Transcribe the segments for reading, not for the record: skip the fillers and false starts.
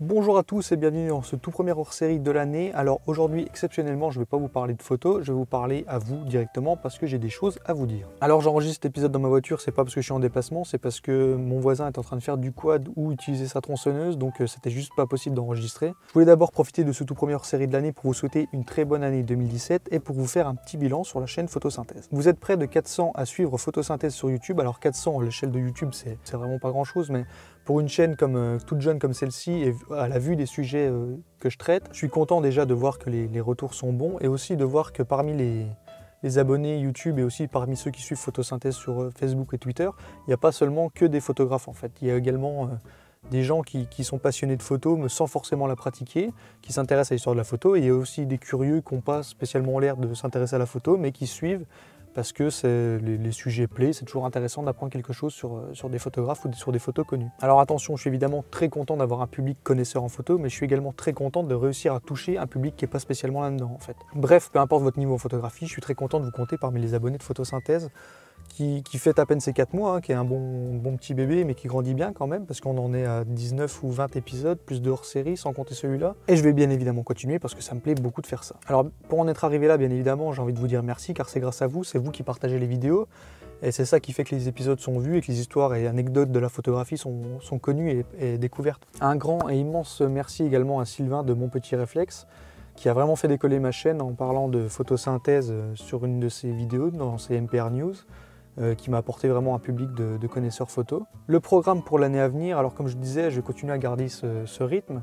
Bonjour à tous et bienvenue dans ce tout premier hors-série de l'année. Alors aujourd'hui, exceptionnellement, je ne vais pas vous parler de photos, je vais vous parler à vous directement parce que j'ai des choses à vous dire. Alors j'enregistre cet épisode dans ma voiture, c'est pas parce que je suis en déplacement, c'est parce que mon voisin est en train de faire du quad ou utiliser sa tronçonneuse, donc c'était juste pas possible d'enregistrer. Je voulais d'abord profiter de ce tout premier hors-série de l'année pour vous souhaiter une très bonne année 2017 et pour vous faire un petit bilan sur la chaîne Photosynthèse. Vous êtes près de 400 à suivre Photosynthèse sur YouTube. Alors 400 à l'échelle de YouTube, c'est vraiment pas grand chose, mais pour une chaîne comme toute jeune comme celle-ci et à la vue des sujets que je traite, je suis content déjà de voir que les retours sont bons et aussi de voir que parmi les abonnés YouTube et aussi parmi ceux qui suivent Photosynthèse sur Facebook et Twitter, il n'y a pas seulement que des photographes en fait. Il y a également des gens qui sont passionnés de photos mais sans forcément la pratiquer, qui s'intéressent à l'histoire de la photo, et il y a aussi des curieux qui n'ont pas spécialement l'air de s'intéresser à la photo mais qui suivent parce que les sujets plaisent, c'est toujours intéressant d'apprendre quelque chose sur des photographes ou sur des photos connues. Alors attention, je suis évidemment très content d'avoir un public connaisseur en photo, mais je suis également très content de réussir à toucher un public qui n'est pas spécialement là-dedans en fait. Bref, peu importe votre niveau en photographie, je suis très content de vous compter parmi les abonnés de Photosynthèse, qui fête à peine ses 4 mois, qui est un bon petit bébé, mais qui grandit bien quand même, parce qu'on en est à 19 ou 20 épisodes, plus de hors-série, sans compter celui-là. Et je vais bien évidemment continuer, parce que ça me plaît beaucoup de faire ça. Alors, pour en être arrivé là, bien évidemment, j'ai envie de vous dire merci, car c'est grâce à vous, c'est vous qui partagez les vidéos, et c'est ça qui fait que les épisodes sont vus, et que les histoires et anecdotes de la photographie sont connues et découvertes. Un grand et immense merci également à Sylvain de Mon Petit Réflexe, qui a vraiment fait décoller ma chaîne en parlant de photosynthèse sur une de ses vidéos, dans ses MPR News, qui m'a apporté vraiment un public de connaisseurs photo. Le programme pour l'année à venir, alors comme je disais, je vais continuer à garder ce rythme.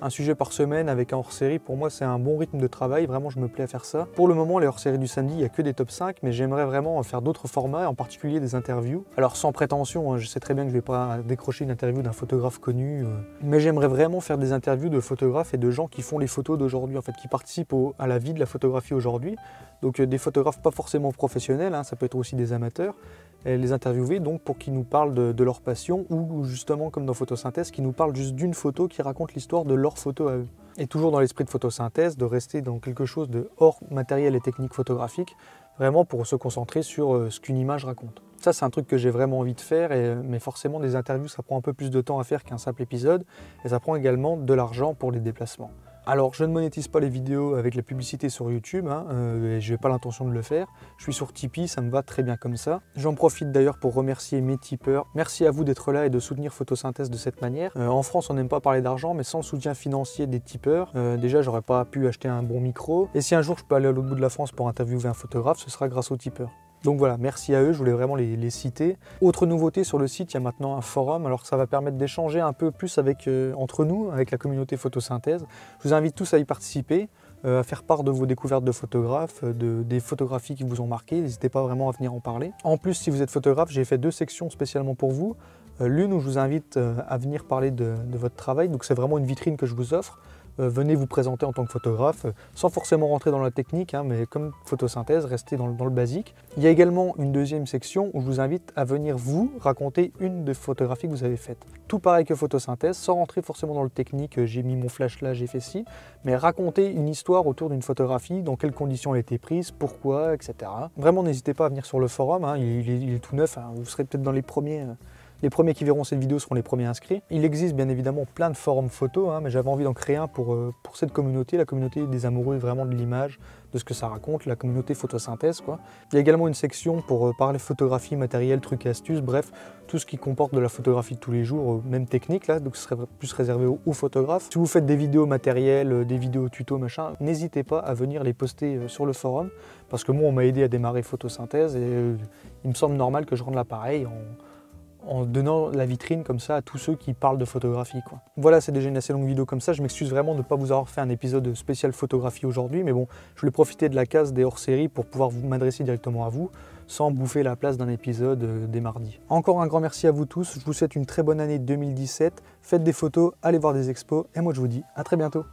Un sujet par semaine avec un hors-série, pour moi c'est un bon rythme de travail, vraiment je me plais à faire ça. Pour le moment, les hors-séries du samedi, il n'y a que des top 5, mais j'aimerais vraiment faire d'autres formats, en particulier des interviews. Alors sans prétention, je sais très bien que je ne vais pas décrocher une interview d'un photographe connu, mais j'aimerais vraiment faire des interviews de photographes et de gens qui font les photos d'aujourd'hui, en fait, qui participent à la vie de la photographie aujourd'hui. Donc des photographes pas forcément professionnels, ça peut être aussi des amateurs, et les interviewer donc pour qu'ils nous parlent de leur passion, ou justement comme dans Photosynthèse, qui nous parlent juste d'une photo qui raconte l'histoire de leur photo à eux. Et toujours dans l'esprit de Photosynthèse, de rester dans quelque chose de hors matériel et technique photographique, vraiment pour se concentrer sur ce qu'une image raconte. Ça c'est un truc que j'ai vraiment envie de faire, mais forcément des interviews ça prend un peu plus de temps à faire qu'un simple épisode, et ça prend également de l'argent pour les déplacements. Alors je ne monétise pas les vidéos avec la publicité sur YouTube, et je n'ai pas l'intention de le faire. Je suis sur Tipeee, ça me va très bien comme ça. J'en profite d'ailleurs pour remercier mes tipeurs. Merci à vous d'être là et de soutenir Photosynthèse de cette manière. En France on n'aime pas parler d'argent, mais sans le soutien financier des tipeurs, déjà j'aurais pas pu acheter un bon micro. Et si un jour je peux aller à l'autre bout de la France pour interviewer un photographe, ce sera grâce aux tipeurs. Donc voilà, merci à eux, je voulais vraiment les citer. Autre nouveauté sur le site, il y a maintenant un forum, alors ça va permettre d'échanger un peu plus entre nous, avec la communauté Photosynthèse. Je vous invite tous à y participer, à faire part de vos découvertes de photographes, des photographies qui vous ont marqué, n'hésitez pas vraiment à venir en parler. En plus, si vous êtes photographe, j'ai fait 2 sections spécialement pour vous. L'une où je vous invite à venir parler de votre travail, donc c'est vraiment une vitrine que je vous offre. Venez vous présenter en tant que photographe, sans forcément rentrer dans la technique, mais comme Photosynthèse, restez dans le basique. Il y a également une deuxième section où je vous invite à venir vous raconter une des photographies que vous avez faites. Tout pareil que Photosynthèse, sans rentrer forcément dans le technique, j'ai mis mon flash là, j'ai fait ci, mais raconter une histoire autour d'une photographie, dans quelles conditions elle a été prise, pourquoi, etc. Vraiment, n'hésitez pas à venir sur le forum, il est tout neuf, vous serez peut-être dans les premiers. Les premiers qui verront cette vidéo seront les premiers inscrits. Il existe bien évidemment plein de forums photos, mais j'avais envie d'en créer un pour cette communauté, la communauté des amoureux vraiment de l'image, de ce que ça raconte, la communauté Photosynthèse, quoi. Il y a également une section pour parler photographie, matériel, trucs et astuces, bref, tout ce qui comporte de la photographie de tous les jours, même technique, là, donc ce serait plus réservé aux photographes. Si vous faites des vidéos matérielles, des vidéos tutos, machin, n'hésitez pas à venir les poster sur le forum, parce que moi on m'a aidé à démarrer Photosynthèse, et il me semble normal que je rende l'appareil en donnant la vitrine comme ça à tous ceux qui parlent de photographie, quoi. Voilà, c'est déjà une assez longue vidéo comme ça, je m'excuse vraiment de ne pas vous avoir fait un épisode spécial photographie aujourd'hui, mais bon, je voulais profiter de la case des hors-séries pour pouvoir m'adresser directement à vous, sans bouffer la place d'un épisode des mardis. Encore un grand merci à vous tous, je vous souhaite une très bonne année 2017, faites des photos, allez voir des expos, et moi je vous dis à très bientôt.